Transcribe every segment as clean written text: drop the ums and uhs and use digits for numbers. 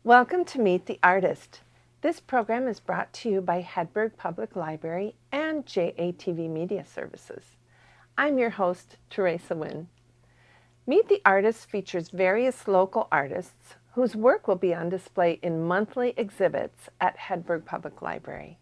Welcome to Meet the Artist. This program is brought to you by Hedberg Public Library and JATV Media Services. I'm your host, Teresa Nguyen. Meet the Artist features various local artists whose work will be on display in monthly exhibits at Hedberg Public Library.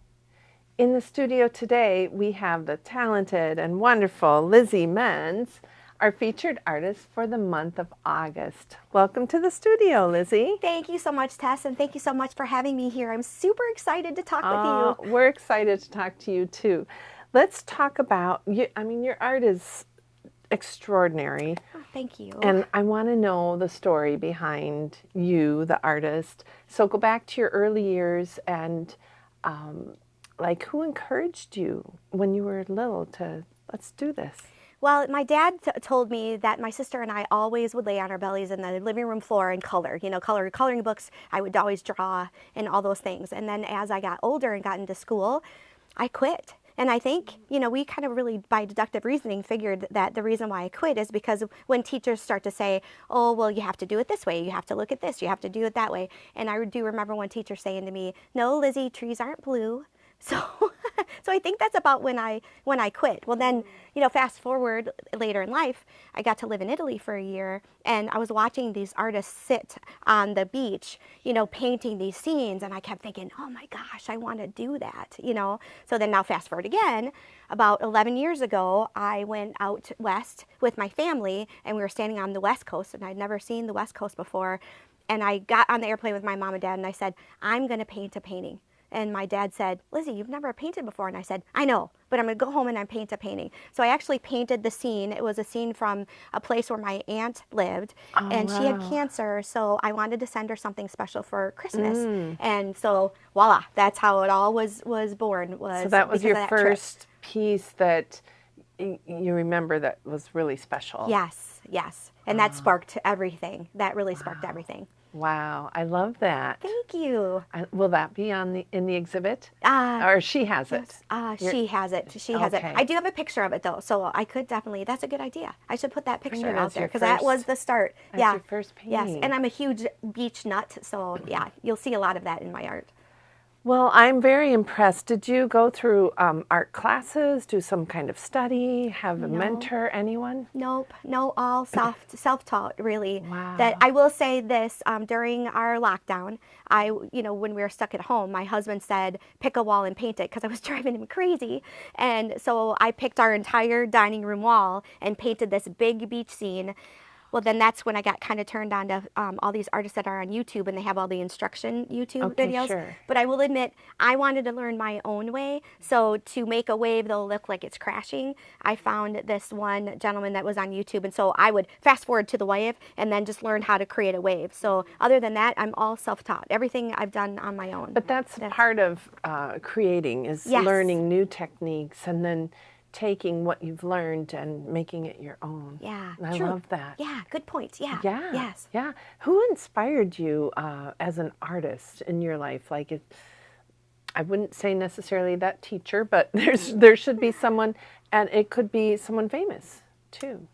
In the studio today, we have the talented and wonderful Lizzie Menz, our featured artist for the month of August. Welcome to the studio, Lizzie. Thank you so much, Tess, and thank you so much for having me here. I'm super excited to talk with you. We're excited to talk to you too. Let's talk about you. I mean, your art is extraordinary. Oh, thank you. And I want to know the story behind you, the artist. So go back to your early years and like who encouraged you when you were little to let's do this? Well, my dad told me that my sister and I always would lay on our bellies in the living room floor and color, coloring books. I would always draw and all those things. And then as I got older and got into school, I quit. And I think, we kind of really, by deductive reasoning, figured that the reason why I quit is because when teachers start to say, oh, well, you have to do it this way, you have to look at this, you have to do it that way. And I do remember one teacher saying to me, no, Lizzie, trees aren't blue. So I think that's about when I quit. Well, then, fast forward later in life, I got to live in Italy for a year, and I was watching these artists sit on the beach, painting these scenes, and I kept thinking, oh my gosh, I want to do that, So then now fast forward again, about 11 years ago, I went out west with my family, and we were standing on the West Coast, and I'd never seen the West Coast before, and I got on the airplane with my mom and dad, and I said, I'm going to paint a painting. And my dad said, Lizzie, you've never painted before. And I said, I know, but I'm going to go home and I paint a painting. So I actually painted the scene. It was a scene from a place where my aunt lived, and she had cancer. So I wanted to send her something special for Christmas. And so voila, that's how it all was born. So that was your first piece that you remember that was really special. Yes. And that sparked everything. That really sparked everything. Wow, I love that. Thank you. Will that be in the exhibit? Or she has it? She has it. She has it. I do have a picture of it though, so I could definitely. That's a good idea. I should put that picture out there because that was the start. That's your first painting. Yes, and I'm a huge beach nut, so yeah, you'll see a lot of that in my art. Well, I'm very impressed. Did you go through art classes, do some kind of study, have a mentor, anyone? Nope, no, all self-taught, really. Wow. That I will say this, during our lockdown, when we were stuck at home, my husband said, pick a wall and paint it because I was driving him crazy. And so I picked our entire dining room wall and painted this big beach scene. Well, then that's when I got kind of turned on to all these artists that are on YouTube, and they have all the instruction YouTube videos. Sure. But I will admit, I wanted to learn my own way. So to make a wave that'll look like it's crashing, I found this one gentleman that was on YouTube. And so I would fast forward to the wave and then just learn how to create a wave. So other than that, I'm all self-taught. Everything I've done on my own. But that's part of creating is learning new techniques and then taking what you've learned and making it your own. Yeah, and I love that. Yeah, good point. Yeah. Yes. Yeah. Who inspired you as an artist in your life? Like, I wouldn't say necessarily that teacher, but there should be someone, and it could be someone famous too.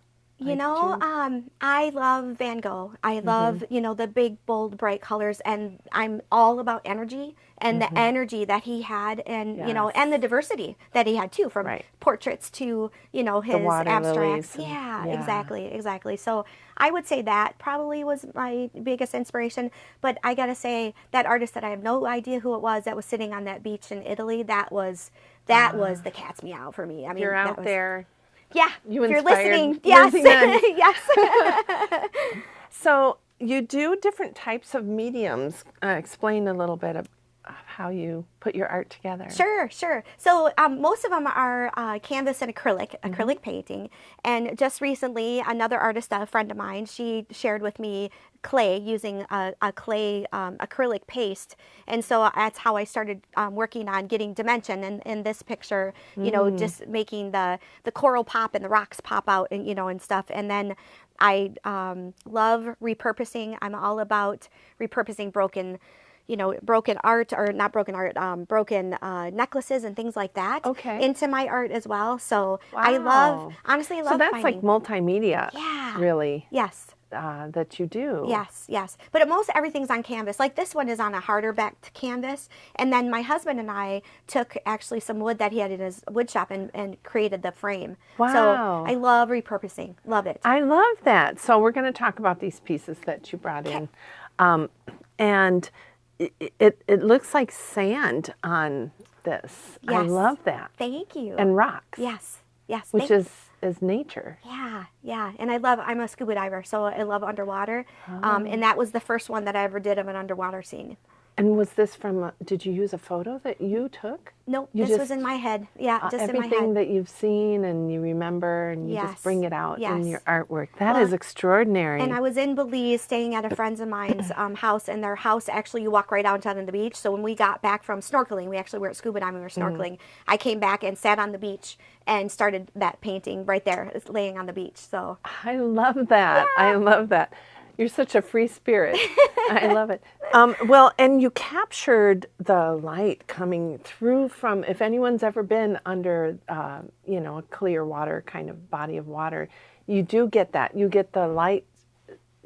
I love Van Gogh. I love, the big, bold, bright colors, and I'm all about energy and the energy that he had, and, and the diversity that he had too, from portraits to, his abstracts. Yeah, exactly. So I would say that probably was my biggest inspiration, but I got to say that artist that I have no idea who it was that was sitting on that beach in Italy, that was the cat's meow for me. I mean, you're out there. Yeah, if you're listening. Yes, yes. So you do different types of mediums. Explain a little bit of how you put your art together. Sure. So most of them are canvas and acrylic painting. And just recently, another artist, a friend of mine, she shared with me clay, using a clay acrylic paste. And so that's how I started working on getting dimension in this picture, just making the coral pop and the rocks pop out, and and stuff. And then I love repurposing. I'm all about repurposing broken art, or not broken art, broken necklaces and things like that into my art as well. So I honestly love So that's finding, like multimedia, really. Yes. that you do. Yes, yes. But most everything's on canvas. Like this one is on a harder backed canvas. And then my husband and I took actually some wood that he had in his wood shop and created the frame. Wow. So I love repurposing. Love it. I love that. So we're going to talk about these pieces that you brought in. And it looks like sand on this. Yes. I love that. Thank you. And rocks. Yes, yes. Which is nature. Yeah, yeah. And I'm a scuba diver, so I love underwater. And that was the first one that I ever did of an underwater scene. And was this from, did you use a photo that you took? Nope, this was in my head. Yeah, just in my head. Everything that you've seen and you remember and you just bring it out in your artwork. That is extraordinary. And I was in Belize staying at a friend's of mine's house, and their house, actually, you walk right out on the beach. So when we got back from snorkeling, we actually were scuba diving, we were snorkeling. I came back and sat on the beach and started that painting right there, laying on the beach. So I love that. Yeah. I love that. You're such a free spirit. I love it. Well, and you captured the light coming through from, if anyone's ever been under, a clear water kind of body of water, you do get that. You get the light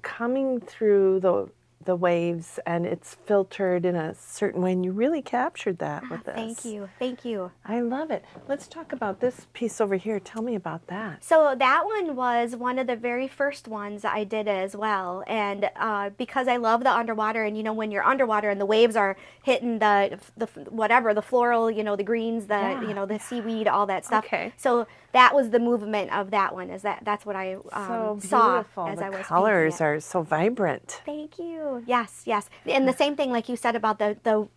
coming through the waves, and it's filtered in a certain way, and you really captured that with this. Thank you. Thank you. I love it. Let's talk about this piece over here. Tell me about that. So that one was one of the very first ones I did as well, and because I love the underwater, and when you're underwater and the waves are hitting the whatever, the floral, the greens, the seaweed, all that stuff. Okay. So that was the movement of that one. That's what I saw as I was. The colors are so vibrant. Thank you. Yes, yes. And the same thing, like you said about the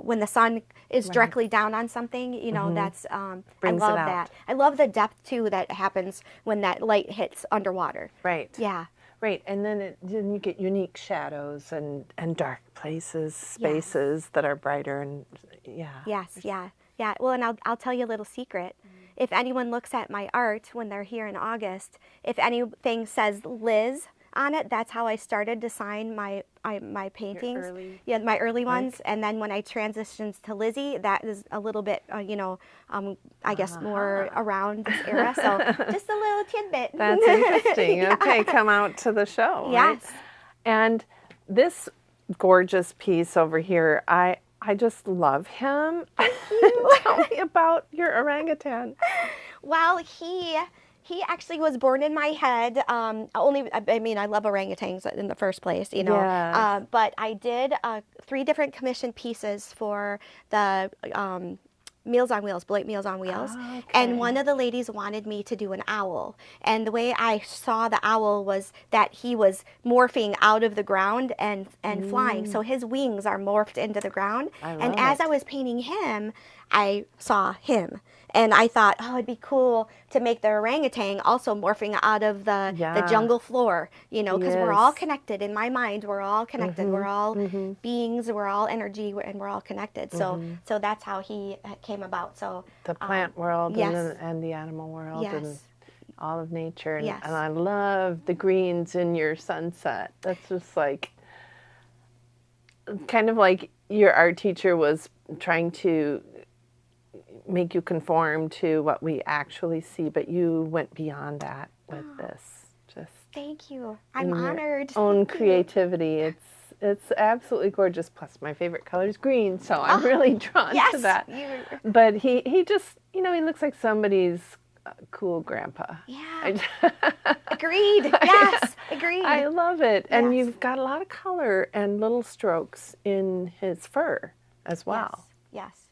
when the sun is directly down on something, that's I love that. I love the depth too that happens when that light hits underwater. Right. Yeah. Right, and then you get unique shadows and dark places, spaces that are brighter, and Yes, yeah. Well, and I'll tell you a little secret. If anyone looks at my art when they're here in August, if anything says Liz on it, that's how I started to sign my paintings. My early ones. And then when I transitioned to Lizzie, that is a little bit, I guess more around this era. So just a little tidbit. That's interesting. Okay, come out to the show. Yes. Right? And this gorgeous piece over here, I just love him. Tell me about your orangutan. Well, he actually was born in my head. I love orangutans in the first place, Yes. But I did 3 different commission pieces for the Meals on Wheels, Blight Meals on Wheels. Okay. And one of the ladies wanted me to do an owl. And the way I saw the owl was that he was morphing out of the ground and flying. So his wings are morphed into the ground. And as I was painting him, I saw him. And I thought, it'd be cool to make the orangutan also morphing out of the jungle floor, because we're all connected. In my mind, we're all connected. We're all beings, we're all energy, and we're all connected. So that's how he came about. So the plant world and the animal world and all of nature. And, and I love the greens in your sunset. That's just like, kind of like your art teacher was trying to make you conform to what we actually see, but you went beyond that with this. Just thank you. I'm honored. Own creativity. It's absolutely gorgeous. Plus, my favorite color is green, so I'm really drawn to that. But he just, he looks like somebody's cool grandpa. Yeah. Agreed. Yes. Agreed. I love it. And you've got a lot of color and little strokes in his fur as well. Yes.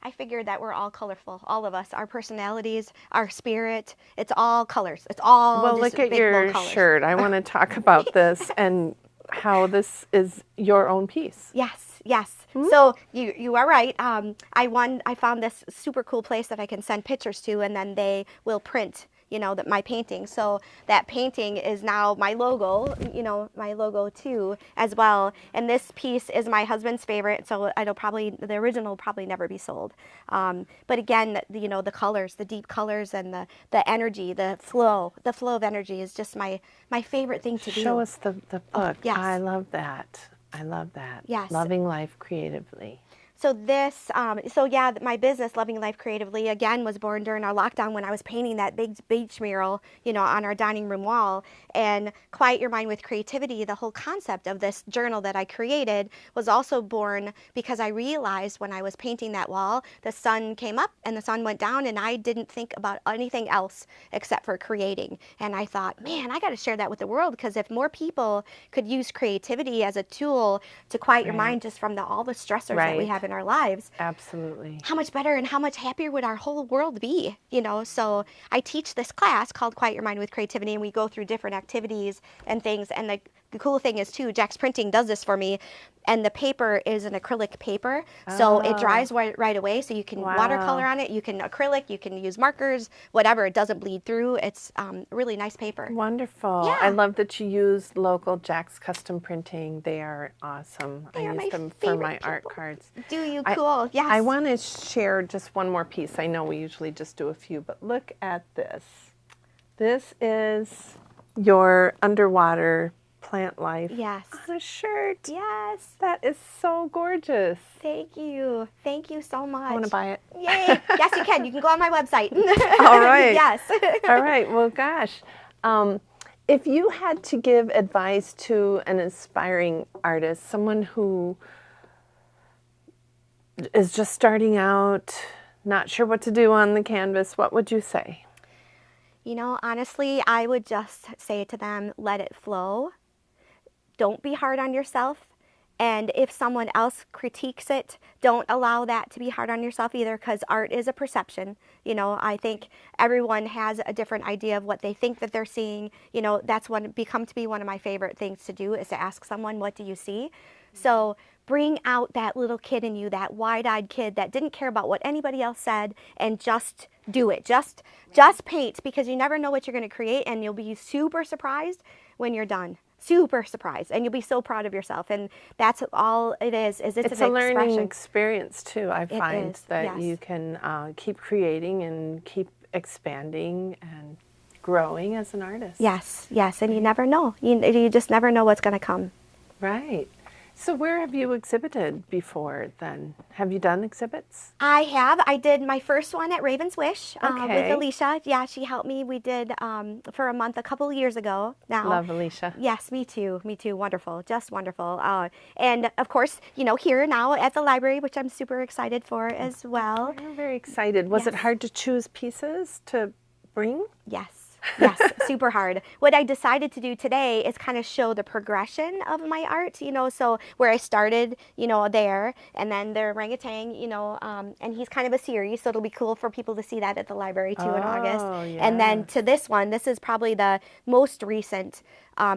I figured that we're all colorful, all of us, our personalities, our spirit. It's all colors. It's all Well, look at your shirt. I want to talk about this and how this is your own piece. Yes. So you are right. I found this super cool place that I can send pictures to, and then they will print my painting. So that painting is now my logo, my logo too as well. And this piece is my husband's favorite, so the original will probably never be sold. But again, the colors, the deep colors and the energy, the flow of energy is just my favorite thing to do. Show us the book. Yes. I love that. Yes. Loving life creatively. So this, so yeah, my business, Loving Life Creatively, again, was born during our lockdown when I was painting that big beach mural, you know, on our dining room wall. And Quiet Your Mind with Creativity, the whole concept of this journal that I created was also born because I realized when I was painting that wall, the sun came up and the sun went down, and I didn't think about anything else except for creating. And I thought, man, I got to share that with the world, because if more people could use creativity as a tool to quiet your mind just from all the stressors that we have in our lives. Absolutely. How much better and how much happier would our whole world be, you know? So I teach this class called Quiet Your Mind with Creativity, and we go through different activities and things. And the cool thing is too, Jack's Printing does this for me, and the paper is an acrylic paper, so it dries right away, so you can watercolor on it, you can acrylic, you can use markers, whatever. It doesn't bleed through. It's really nice paper. Wonderful. Yeah. I love that you use local Jack's Custom Printing. They are awesome. I use them for my art cards. Do you? Cool. Yes. I want to share just one more piece. I know we usually just do a few, but look at this. This is your underwater plant life on a shirt. Yes. That is so gorgeous. Thank you. Thank you so much. I want to buy it. Yay. Yes, you can. You can go on my website. All right. Yes. All right. Well, gosh. If you had to give advice to an aspiring artist, someone who is just starting out, not sure what to do on the canvas, what would you say? You know, honestly, I would just say to them, let it flow. Don't be hard on yourself. And if someone else critiques it, don't allow that to be hard on yourself either, because art is a perception. You know, I think everyone has a different idea of what they think that they're seeing. You know, that's become to be one of my favorite things to do, is to ask someone, what do you see? So bring out that little kid in you, that wide-eyed kid that didn't care about what anybody else said, and just do it. Just paint, because you never know what you're going to create, and you'll be super surprised when you're done. Super surprised, and you'll be so proud of yourself. And that's all it is it's a learning experience too. I find that you can keep creating and keep expanding and growing as an artist. Yes, and you never know. You just never know what's going to come. Right. So where have you exhibited before then? Have you done exhibits? I have. I did my first one at Raven's Wish with Alicia. Yeah, she helped me. We did for a month a couple of years ago now. Love Alicia. Yes, me too. Me too. Wonderful. Just wonderful. And of course, you know, here now at the library, which I'm super excited for as well. I'm very excited. Was it hard to choose pieces to bring? Yes. Yes, super hard. What I decided to do today is kind of show the progression of my art, you know, so where I started, you know, there, and then the orangutan, you know, and he's kind of a series, so it'll be cool for people to see that at the library too in August. Yes. And then to this one, this is probably the most recent,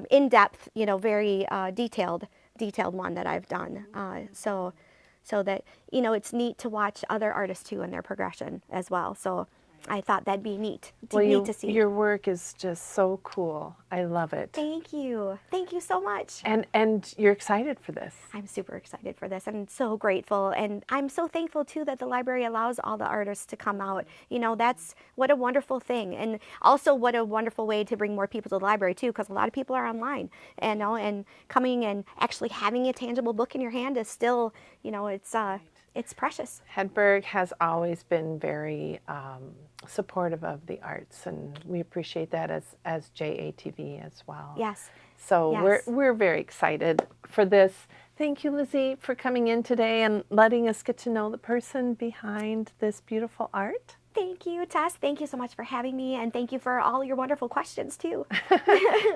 in-depth, you know, very detailed one that I've done. So that, you know, it's neat to watch other artists too and their progression as well. So I thought that'd be neat to see. Your work is just so cool. I love it. Thank you. Thank you so much. And you're excited for this. I'm super excited for this. I'm so grateful. And I'm so thankful, too, that the library allows all the artists to come out. You know, that's what a wonderful thing. And also what a wonderful way to bring more people to the library, too, because a lot of people are online. And, you know, and coming and actually having a tangible book in your hand is still, you know, it's precious. Hedberg has always been very supportive of the arts, and we appreciate that as JATV as well. Yes. So we're very excited for this. Thank you, Lizzie, for coming in today and letting us get to know the person behind this beautiful art. Thank you, Tess. Thank you so much for having me, and thank you for all your wonderful questions, too.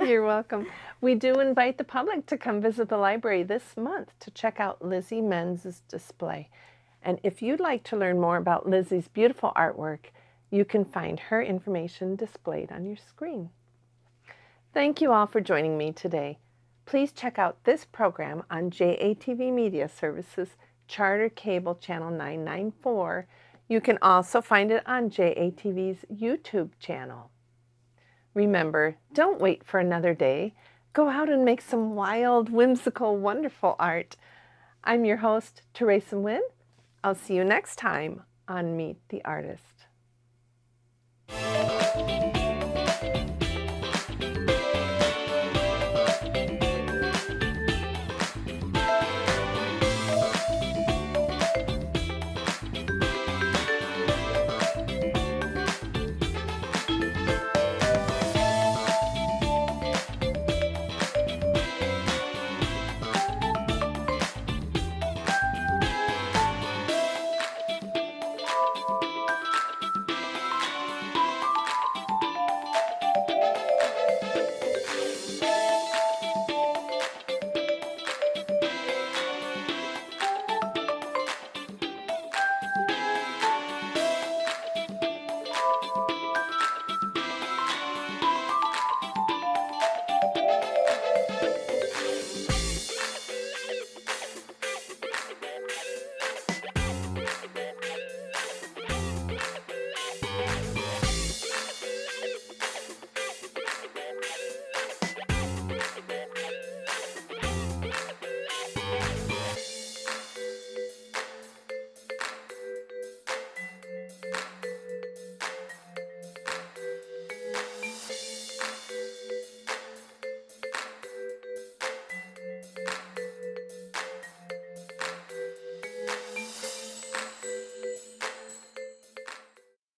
You're welcome. We do invite the public to come visit the library this month to check out Lizzie Menz's display. And if you'd like to learn more about Lizzie's beautiful artwork, you can find her information displayed on your screen. Thank you all for joining me today. Please check out this program on JATV Media Services, Charter Cable Channel 994. You can also find it on JATV's YouTube channel. Remember, don't wait for another day. Go out and make some wild, whimsical, wonderful art. I'm your host, Teresa Nguyen. I'll see you next time on Meet the Artist.